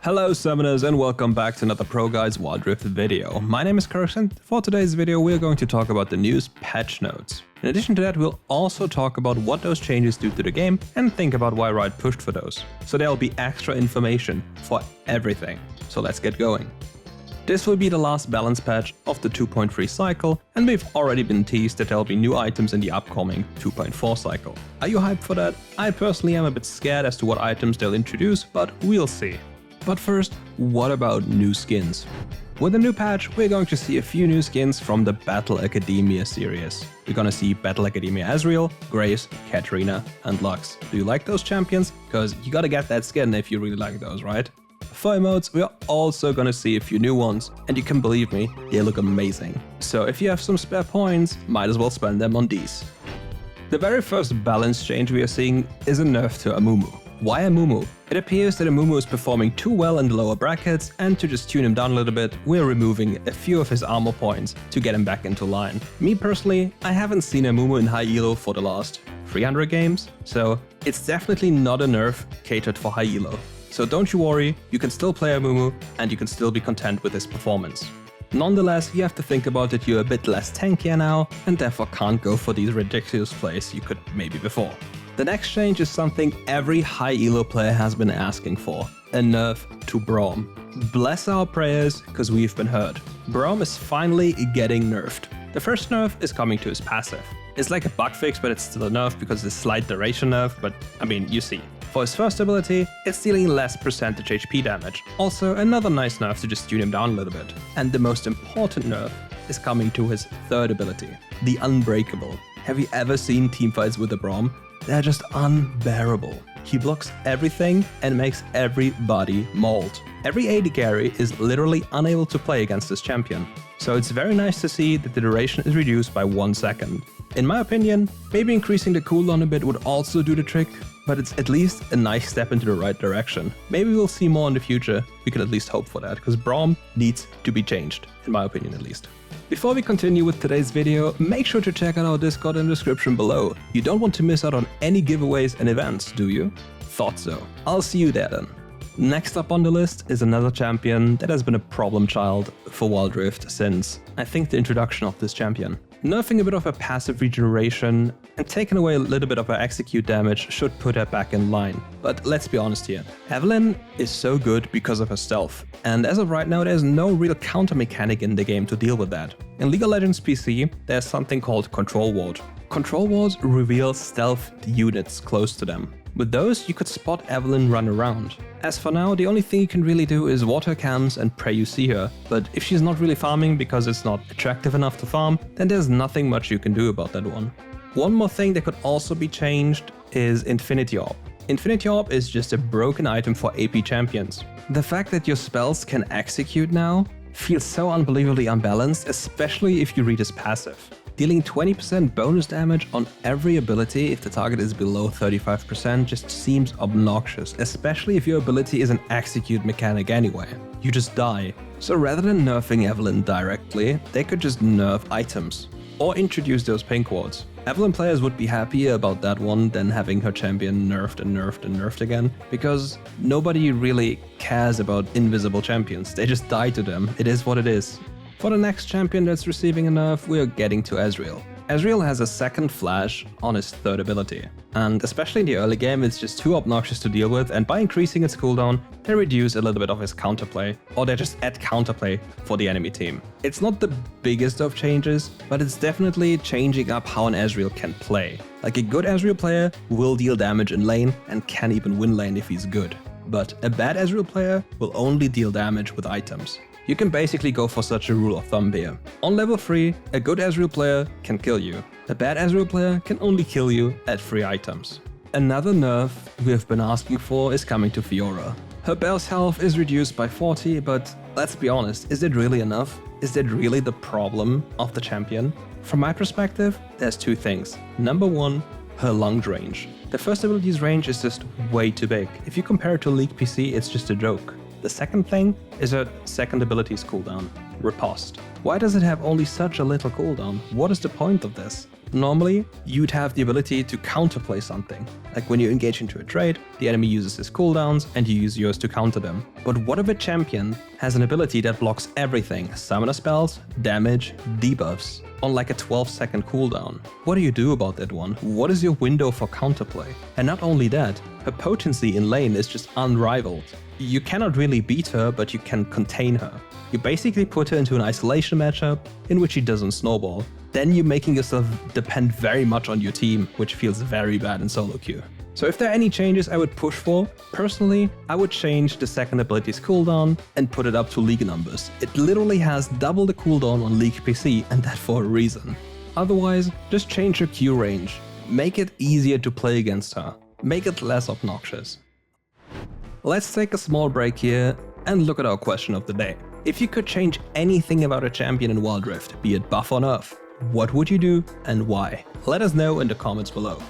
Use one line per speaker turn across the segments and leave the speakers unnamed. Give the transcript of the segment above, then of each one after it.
Hello summoners and welcome back to another ProGuides Wild Rift video. My name is Kirk and for today's video we're going to talk about the news patch notes. In addition to that, we'll also talk about what those changes do to the game and think about why Riot pushed for those. So there'll be extra information for everything. So let's get going. This will be the last balance patch of the 2.3 cycle, and we've already been teased that there'll be new items in the upcoming 2.4 cycle. Are you hyped for that? I personally am a bit scared as to what items they'll introduce, but we'll see. But first, what about new skins? With the new patch, we're going to see a few new skins from the Battle Academia series. We're gonna see Battle Academia Ezreal, Graves, Katarina, and Lux. Do you like those champions? Because you gotta get that skin if you really like those, right? For emotes, we're also gonna see a few new ones, and you can believe me, they look amazing. So if you have some spare points, might as well spend them on these. The very first balance change we are seeing is a nerf to Amumu. Why Amumu? It appears that Amumu is performing too well in the lower brackets, and to just tune him down a little bit, we're removing a few of his armor points to get him back into line. Me personally, I haven't seen Amumu in high elo for the last 300 games, so it's definitely not a nerf catered for high elo. So don't you worry, you can still play Amumu and you can still be content with his performance. Nonetheless, you have to think about that you're a bit less tankier now, and therefore can't go for these ridiculous plays you could maybe before. The next change is something every high elo player has been asking for, a nerf to Braum. Bless our prayers, cause we've been heard. Braum is finally getting nerfed. The first nerf is coming to his passive. It's like a bug fix, but it's still a nerf because it's a slight duration nerf, but I mean, you see. For his first ability, it's dealing less percentage HP damage. Also, another nice nerf to just tune him down a little bit. And the most important nerf is coming to his third ability, the Unbreakable. Have you ever seen teamfights with the Braum? They're just unbearable. He blocks everything and makes everybody mauled. Every AD carry is literally unable to play against this champion. So it's very nice to see that the duration is reduced by 1 second. In my opinion, maybe increasing the cooldown a bit would also do the trick, but it's at least a nice step into the right direction. Maybe we'll see more in the future, we can at least hope for that, because Braum needs to be changed, in my opinion at least. Before we continue with today's video, make sure to check out our Discord in the description below. You don't want to miss out on any giveaways and events, do you? Thought so. I'll see you there then. Next up on the list is another champion that has been a problem child for Wild Rift since, I think, the introduction of this champion. Nerfing a bit of her passive regeneration and taking away a little bit of her execute damage should put her back in line. But let's be honest here, Evelynn is so good because of her stealth, and as of right now there's no real counter mechanic in the game to deal with that. In League of Legends PC, there's something called Control Ward. Control Wards reveal stealth units close to them. With those, you could spot Evelynn run around. As for now, the only thing you can really do is water cams and pray you see her, but if she's not really farming because it's not attractive enough to farm, then there's nothing much you can do about that one. One more thing that could also be changed is Infinity Orb. Infinity Orb is just a broken item for AP champions. The fact that your spells can execute now feels so unbelievably unbalanced, especially if you read his passive. Dealing 20% bonus damage on every ability if the target is below 35% just seems obnoxious, especially if your ability is an execute mechanic anyway. You just die. So rather than nerfing Evelynn directly, they could just nerf items. Or introduce those pink wards. Evelynn players would be happier about that one than having her champion nerfed and nerfed and nerfed again, because nobody really cares about invisible champions, they just die to them, it is what it is. For the next champion that's receiving a nerf, we are getting to Ezreal. Ezreal has a second flash on his third ability, and especially in the early game it's just too obnoxious to deal with, and by increasing its cooldown, they reduce a little bit of his counterplay, or they just add counterplay for the enemy team. It's not the biggest of changes, but it's definitely changing up how an Ezreal can play. Like a good Ezreal player will deal damage in lane and can even win lane if he's good. But a bad Ezreal player will only deal damage with items. You can basically go for such a rule of thumb here. On level 3, a good Ezreal player can kill you. A bad Ezreal player can only kill you at 3 items. Another nerf we have been asking for is coming to Fiora. Her Bell's health is reduced by 40, but let's be honest, is it really enough? Is that really the problem of the champion? From my perspective, there's 2 things. Number 1, her lunge range. The first ability's range is just way too big. If you compare it to League PC, it's just a joke. The second thing is her second ability's cooldown, Riposte. Why does it have only such a little cooldown? What is the point of this? Normally, you'd have the ability to counterplay something. Like when you engage into a trade, the enemy uses his cooldowns and you use yours to counter them. But what if a champion has an ability that blocks everything, summoner spells, damage, debuffs, on like a 12-second cooldown? What do you do about that one? What is your window for counterplay? And not only that, her potency in lane is just unrivaled. You cannot really beat her, but you can contain her. You basically put her into an isolation matchup in which she doesn't snowball. Then you're making yourself depend very much on your team, which feels very bad in solo queue. So if there are any changes I would push for, personally, I would change the second ability's cooldown and put it up to league numbers. It literally has double the cooldown on League PC, and that for a reason. Otherwise, just change her Q range. Make it easier to play against her. Make it less obnoxious. Let's take a small break here and look at our question of the day. If you could change anything about a champion in Wild Rift, be it buff or nerf, what would you do and why? Let us know in the comments below.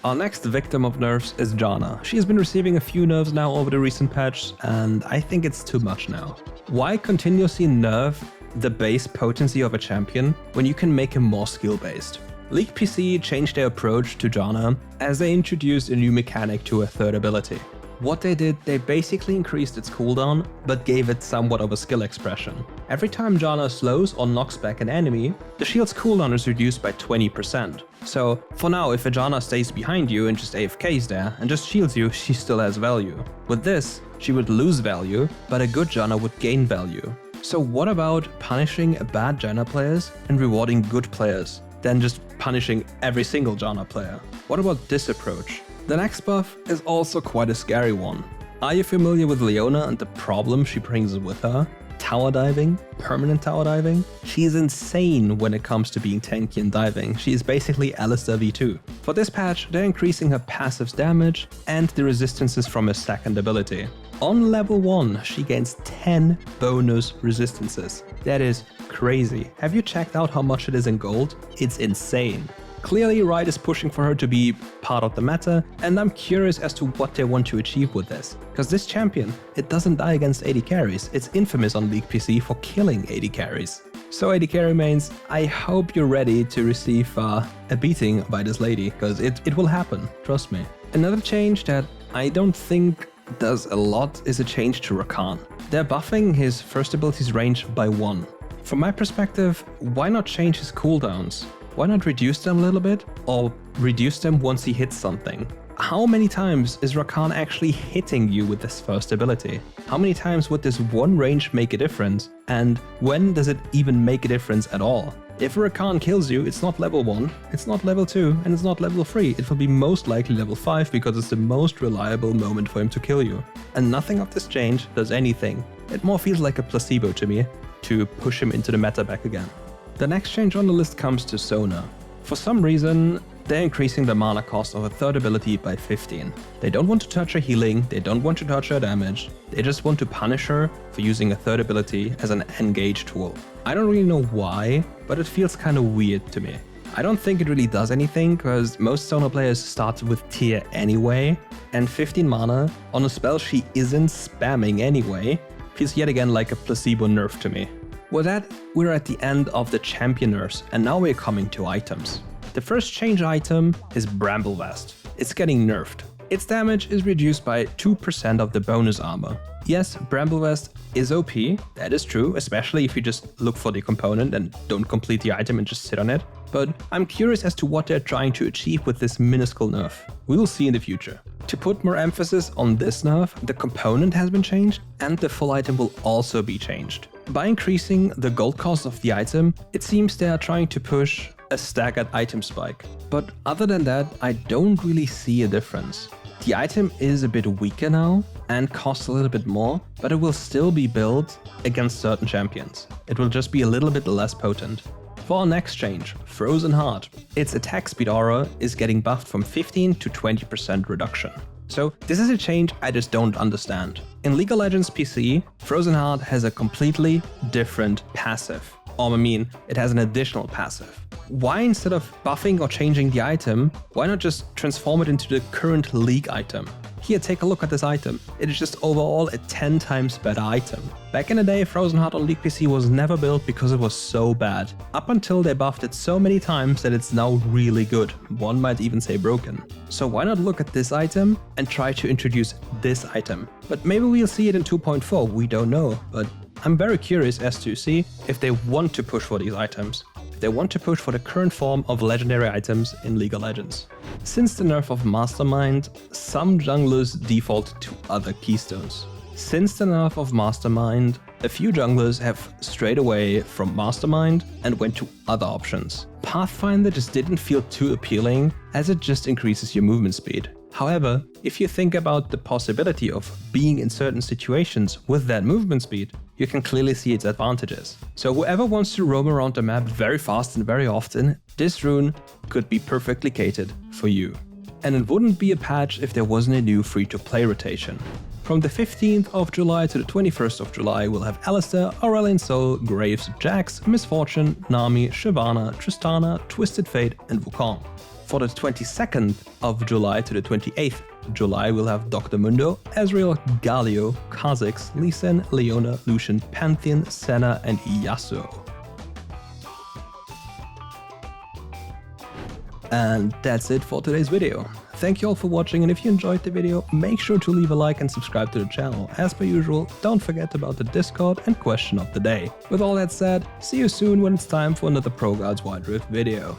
Our next victim of nerfs is Janna. She has been receiving a few nerfs now over the recent patch, and I think it's too much now. Why continuously nerf the base potency of a champion when you can make him more skill-based? League PC changed their approach to Janna as they introduced a new mechanic to her third ability. What they did, they basically increased its cooldown, but gave it somewhat of a skill expression. Every time Janna slows or knocks back an enemy, the shield's cooldown is reduced by 20%. So for now, if a Janna stays behind you and just AFKs there and just shields you, she still has value. With this, she would lose value, but a good Janna would gain value. So what about punishing bad Janna players and rewarding good players, than just punishing every single Janna player? What about this approach? The next buff is also quite a scary one. Are you familiar with Leona and the problem she brings with her? Tower diving, permanent tower diving. She is insane when it comes to being tanky and diving. She is basically Alistar v2. For this patch, they're increasing her passive's damage and the resistances from her second ability. On level 1, she gains 10 bonus resistances. That is crazy. Have you checked out how much it is in gold? It's insane. Clearly, Riot is pushing for her to be part of the meta, and I'm curious as to what they want to achieve with this. Because this champion, it doesn't die against AD carries. It's infamous on League PC for killing AD carries. So AD carry mains, I hope you're ready to receive a beating by this lady, because it will happen, trust me. Another change that I don't think does a lot is a change to Rakan. They're buffing his first ability's range by 1. From my perspective, why not change his cooldowns? Why not reduce them a little bit, or reduce them once he hits something? How many times is Rakan actually hitting you with this first ability? How many times would this one range make a difference, and when does it even make a difference at all? If Rakan kills you, it's not level 1, it's not level 2, and it's not level 3. It will be most likely level 5 because it's the most reliable moment for him to kill you. And nothing of this change does anything. It more feels like a placebo to me, to push him into the meta back again. The next change on the list comes to Sona. For some reason, they're increasing the mana cost of a third ability by 15. They don't want to touch her healing, they don't want to touch her damage, they just want to punish her for using a third ability as an engage tool. I don't really know why, but it feels kind of weird to me. I don't think it really does anything, because most Sona players start with tier anyway, and 15 mana on a spell she isn't spamming anyway feels yet again like a placebo nerf to me. With that, we're at the end of the champion nerfs, and now we're coming to items. The first change item is Bramble Vest. It's getting nerfed. Its damage is reduced by 2% of the bonus armor. Yes, Bramble Vest is OP, that is true, especially if you just look for the component and don't complete the item and just sit on it. But I'm curious as to what they're trying to achieve with this minuscule nerf. We will see in the future. To put more emphasis on this nerf, the component has been changed, and the full item will also be changed. By increasing the gold cost of the item, it seems they are trying to push a staggered item spike. But other than that, I don't really see a difference. The item is a bit weaker now and costs a little bit more, but it will still be built against certain champions. It will just be a little bit less potent. For our next change, Frozen Heart. Its attack speed aura is getting buffed from 15 to 20% reduction. So this is a change I just don't understand. In League of Legends PC, Frozen Heart has a completely different passive. Or I mean, it has an additional passive. why instead of buffing or changing the item, why not just transform it into the current league item? Here, take a look at this item. It is just overall a 10 times better item. Back in the day, Frozen Heart on League PC was never built because it was so bad. Up until they buffed it so many times that it's now really good. One might even say broken. So why not look at this item and try to introduce this item? But maybe we'll see it in 2.4, we don't know. But I'm very curious as to see if they want to push for these items. They want to push for the current form of legendary items in League of Legends. Since the nerf of Mastermind, some junglers default to other keystones. Since the nerf of Mastermind, a few junglers have strayed away from Mastermind and went to other options. Pathfinder just didn't feel too appealing as it just increases your movement speed. However, if you think about the possibility of being in certain situations with that movement speed, you can clearly see its advantages. So whoever wants to roam around the map very fast and very often, this rune could be perfectly catered for you. And it wouldn't be a patch if there wasn't a new free-to-play rotation. From the 15th of July to the 21st of July, we'll have Alistair, Aurelion Sol, Graves, Jax, Misfortune, Nami, Shyvana, Tristana, Twisted Fate, and Wukong. For the 22nd of July to the 28th of July, we'll have Dr. Mundo, Ezreal, Galio, Kha'Zix, Lee Sin, Leona, Lucian, Pantheon, Senna, and Yasuo. And that's it for today's video. Thank you all for watching, and if you enjoyed the video, make sure to leave a like and subscribe to the channel. As per usual, don't forget about the Discord and question of the day. With all that said, see you soon when it's time for another ProGuides Wide Rift video.